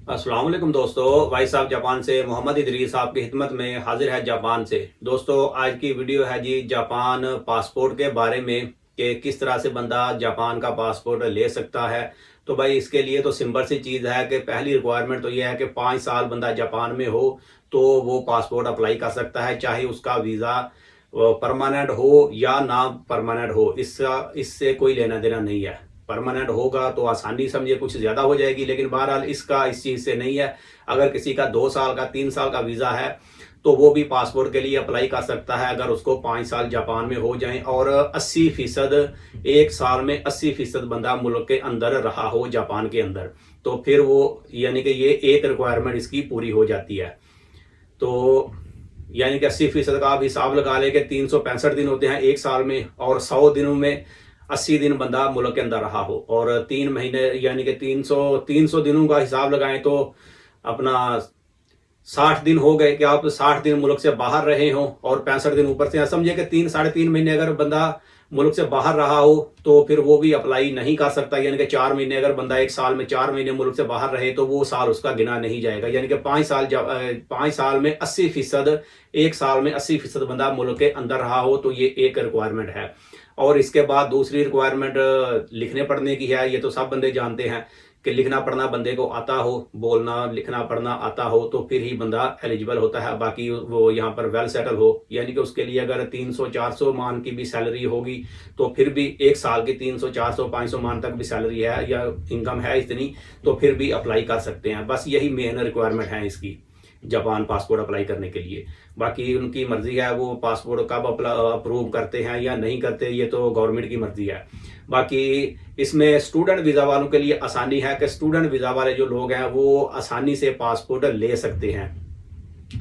अस्सलाम वालेकुम दोस्तों। भाई साहब जापान से मोहम्मद इदरीस आपकी खिदमत में हाजिर है जापान से। दोस्तों आज की वीडियो है जी जापान पासपोर्ट के बारे में कि किस तरह से बंदा जापान का पासपोर्ट ले सकता है। तो भाई इसके लिए तो सिंपल सी चीज़ है कि पहली रिक्वायरमेंट तो ये है कि 5 साल बंदा जापान में हो तो वो पासपोर्ट अप्लाई कर सकता है, चाहे उसका वीज़ा परमानेंट हो या ना परमानेंट हो, इसका इससे कोई लेना देना नहीं है। परमानेंट होगा तो आसानी समझिए कुछ ज़्यादा हो जाएगी, लेकिन बहरहाल इसका इस चीज़ से नहीं है। अगर किसी का 2 साल का 3 साल का वीज़ा है तो वो भी पासपोर्ट के लिए अप्लाई कर सकता है, अगर उसको 5 साल जापान में हो जाएं और 80% एक साल में 80% बंदा मुल्क के अंदर रहा हो जापान के अंदर, तो फिर वो यानी कि ये एक रिक्वायरमेंट इसकी पूरी हो जाती है। तो यानी कि 80% का आप हिसाब लगा लें कि 365 दिन होते हैं एक साल में, और 100 दिनों में 80 दिन बंदा मुल्क के अंदर रहा हो, और 3 महीने यानी कि 300 दिनों का हिसाब लगाएं तो अपना 60 दिन हो गए कि आप 60 दिन मुल्क से बाहर रहे हो और 65 दिन ऊपर से समझिए कि 3 साढ़े 3 महीने अगर बंदा मुल्क से बाहर रहा हो तो फिर वो भी अप्लाई नहीं कर सकता। यानी कि 4 महीने अगर बंदा एक साल में 4 महीने मुल्क से बाहर रहे तो वो साल उसका गिना नहीं जाएगा। यानी कि 5 साल में 80%, एक साल में 80% बंदा मुल्क के अंदर रहा हो, तो ये एक रिक्वायरमेंट है। और इसके बाद दूसरी रिक्वायरमेंट लिखने पढ़ने की है। ये तो सब बंदे जानते हैं कि लिखना पढ़ना बंदे को आता हो, बोलना लिखना पढ़ना आता हो तो फिर ही बंदा एलिजिबल होता है। बाकी वो यहाँ पर वेल सेटल हो, यानी कि उसके लिए अगर 300-400 मान की भी सैलरी होगी तो फिर भी एक साल की 300-400-500 मान तक भी सैलरी है या इनकम है इतनी, तो फिर भी अप्लाई कर सकते हैं। बस यही मेन रिक्वायरमेंट है इसकी जापान पासपोर्ट अप्लाई करने के लिए। बाकी उनकी मर्जी है वो पासपोर्ट कब अप्रूव करते हैं या नहीं करते, ये तो गवर्नमेंट की मर्जी है। बाकी इसमें स्टूडेंट वीज़ा वालों के लिए आसानी है कि स्टूडेंट वीज़ा वाले जो लोग हैं वो आसानी से पासपोर्ट ले सकते हैं।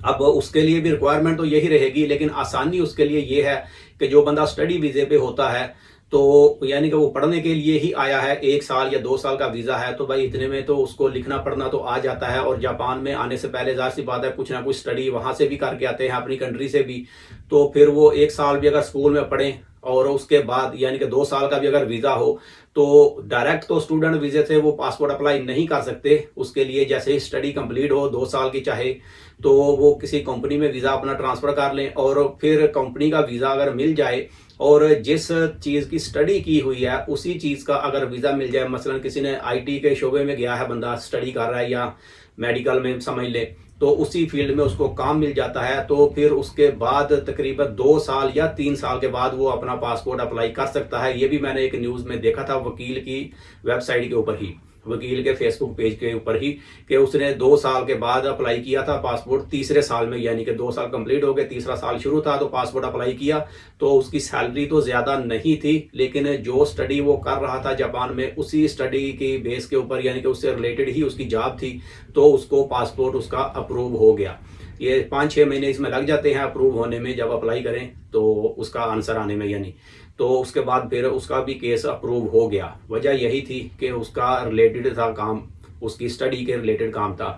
अब उसके लिए भी रिक्वायरमेंट तो यही रहेगी, लेकिन आसानी उसके लिए ये है कि जो बंदा स्टडी वीज़े पे होता है तो यानी कि वो पढ़ने के लिए ही आया है, 1 साल या 2 साल का वीज़ा है, तो भाई इतने में तो उसको लिखना पढ़ना तो आ जाता है। और जापान में आने से पहले ज़ाहिर सी बात है कुछ ना कुछ स्टडी वहाँ से भी करके आते हैं अपनी कंट्री से भी। तो फिर वो 1 साल भी अगर स्कूल में पढ़ें और उसके बाद यानी कि 2 साल का भी अगर वीज़ा हो तो डायरेक्ट तो स्टूडेंट वीज़े से वो पासपोर्ट अप्लाई नहीं कर सकते। उसके लिए जैसे ही स्टडी कंप्लीट हो 2 साल की चाहे, तो वो किसी कंपनी में वीज़ा अपना ट्रांसफ़र कर लें, और फिर कंपनी का वीज़ा अगर मिल जाए और जिस चीज़ की स्टडी की हुई है उसी चीज़ का अगर वीज़ा मिल जाए, मसलन किसी ने आईटी के शोबे में गया है, बंदा स्टडी कर रहा है या मेडिकल में समझ ले, तो उसी फील्ड में उसको काम मिल जाता है, तो फिर उसके बाद तकरीबन 2 साल या 3 साल के बाद वो अपना पासपोर्ट अप्लाई कर सकता है। ये भी मैंने एक न्यूज़ में देखा था वकील की वेबसाइट के ऊपर ही, वकील के फेसबुक पेज के ऊपर ही, कि उसने 2 साल के बाद अप्लाई किया था पासपोर्ट, तीसरे साल में, यानी कि 2 साल कंप्लीट हो गए, तीसरा साल शुरू था तो पासपोर्ट अप्लाई किया। तो उसकी सैलरी तो ज़्यादा नहीं थी, लेकिन जो स्टडी वो कर रहा था जापान में उसी स्टडी की बेस के ऊपर, यानी कि उससे रिलेटेड ही उसकी जॉब थी, तो उसको पासपोर्ट उसका अप्रूव हो गया। ये 5-6 महीने इसमें लग जाते हैं अप्रूव होने में, जब अप्लाई करें तो उसका आंसर आने में, यानी तो उसके बाद फिर उसका भी केस अप्रूव हो गया। वजह यही थी कि उसका रिलेटेड था काम, उसकी स्टडी के रिलेटेड काम था।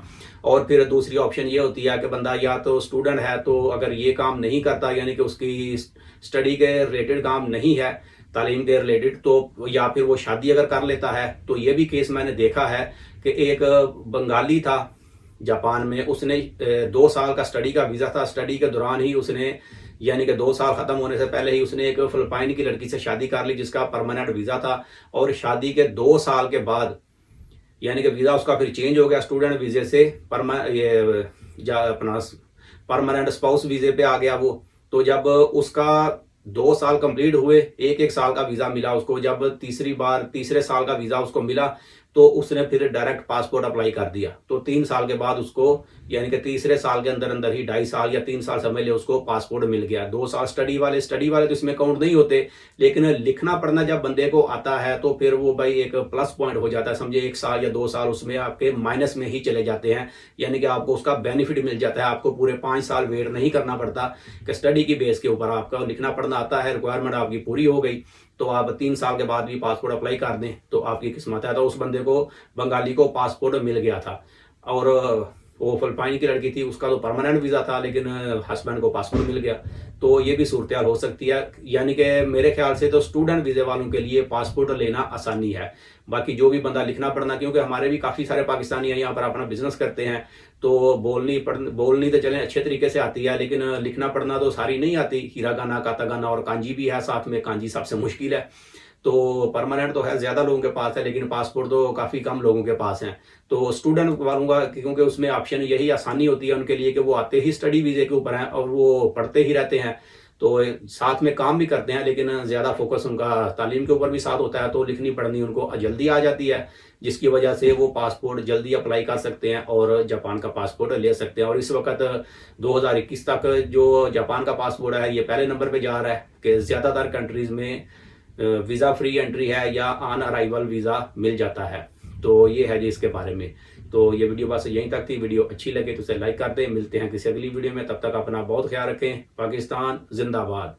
और फिर दूसरी ऑप्शन ये होती है कि बंदा या तो स्टूडेंट है तो अगर ये काम नहीं करता, यानी कि उसकी स्टडी के रिलेटेड काम नहीं है, तालीम के रिलेटेड, तो या फिर वो शादी अगर कर लेता है, तो ये भी केस मैंने देखा है कि एक बंगाली था जापान में, उसने 2 साल का स्टडी का वीज़ा था, स्टडी के दौरान ही उसने यानी कि 2 साल ख़त्म होने से पहले ही उसने एक फिलिपाइन की लड़की से शादी कर ली जिसका परमानेंट वीज़ा था। और शादी के 2 साल के बाद यानी कि वीज़ा उसका फिर चेंज हो गया, स्टूडेंट वीज़े से अपना परमानेंट स्पाउस वीज़े पे आ गया वो। तो जब उसका 2 साल कंप्लीट हुए, एक एक साल का वीज़ा मिला उसको, जब तीसरे साल का वीज़ा उसको मिला तो उसने फिर डायरेक्ट पासपोर्ट अप्लाई कर दिया। तो 3 साल के बाद उसको यानी कि तीसरे साल के अंदर अंदर ही 2.5 साल या 3 साल समझ ले उसको पासपोर्ट मिल गया। 2 साल स्टडी वाले तो इसमें काउंट नहीं होते, लेकिन लिखना पढ़ना जब बंदे को आता है तो फिर वो भाई एक प्लस पॉइंट हो जाता है। समझे 1 साल या 2 साल उसमें आपके माइनस में ही चले जाते हैं, यानी कि आपको उसका बेनिफिट मिल जाता है। आपको पूरे 5 साल वेट नहीं करना पड़ता कि स्टडी की बेस के ऊपर आपका लिखना पढ़ना आता है, रिक्वायरमेंट आपकी पूरी हो गई तो आप 3 साल के बाद भी पासपोर्ट अप्लाई कर दें तो आपकी किस्मत है। तो उस बंदे को, बंगाली को, पासपोर्ट मिल गया था। और वो फिलिपाइन की लड़की थी, उसका तो परमानेंट वीज़ा था लेकिन हस्बैंड को पासपोर्ट मिल गया। तो ये भी सूरत हाल हो सकती है। यानी कि मेरे ख्याल से तो स्टूडेंट वीज़े वालों के लिए पासपोर्ट लेना आसानी है। बाकी जो भी बंदा लिखना पढ़ना, क्योंकि हमारे भी काफ़ी सारे पाकिस्तानी यहाँ पर अपना बिजनेस करते हैं, तो बोलनी तो चलें अच्छे तरीके से आती है, लेकिन लिखना पढ़ना तो सारी नहीं आती। हीरागाना, कातागाना और कांजी भी है साथ में। कांजी सबसे मुश्किल है। तो परमानेंट तो है ज़्यादा लोगों के पास है, लेकिन पासपोर्ट तो काफ़ी कम लोगों के पास हैं। तो स्टूडेंट वालों का, क्योंकि उसमें ऑप्शन यही आसानी होती है उनके लिए कि वो आते ही स्टडी वीज़े के ऊपर हैं और वो पढ़ते ही रहते हैं, तो साथ में काम भी करते हैं, लेकिन ज़्यादा फोकस उनका तालीम के ऊपर भी साथ होता है, तो लिखनी पढ़नी उनको जल्दी आ जाती है, जिसकी वजह से वो पासपोर्ट जल्दी अप्लाई कर सकते हैं और जापान का पासपोर्ट ले सकते हैं। और इस वक्त 2021 तक जो जापान का पासपोर्ट है ये पहले नंबर पे जा रहा है कि ज़्यादातर कंट्रीज़ में वीज़ा फ्री एंट्री है या ऑन अराइवल वीज़ा मिल जाता है। तो ये है जी इसके बारे में। तो ये वीडियो बस यहीं तक थी। वीडियो अच्छी लगे तो उसे लाइक कर दें। मिलते हैं किसी अगली वीडियो में, तब तक अपना बहुत ख्याल रखें। पाकिस्तान जिंदाबाद।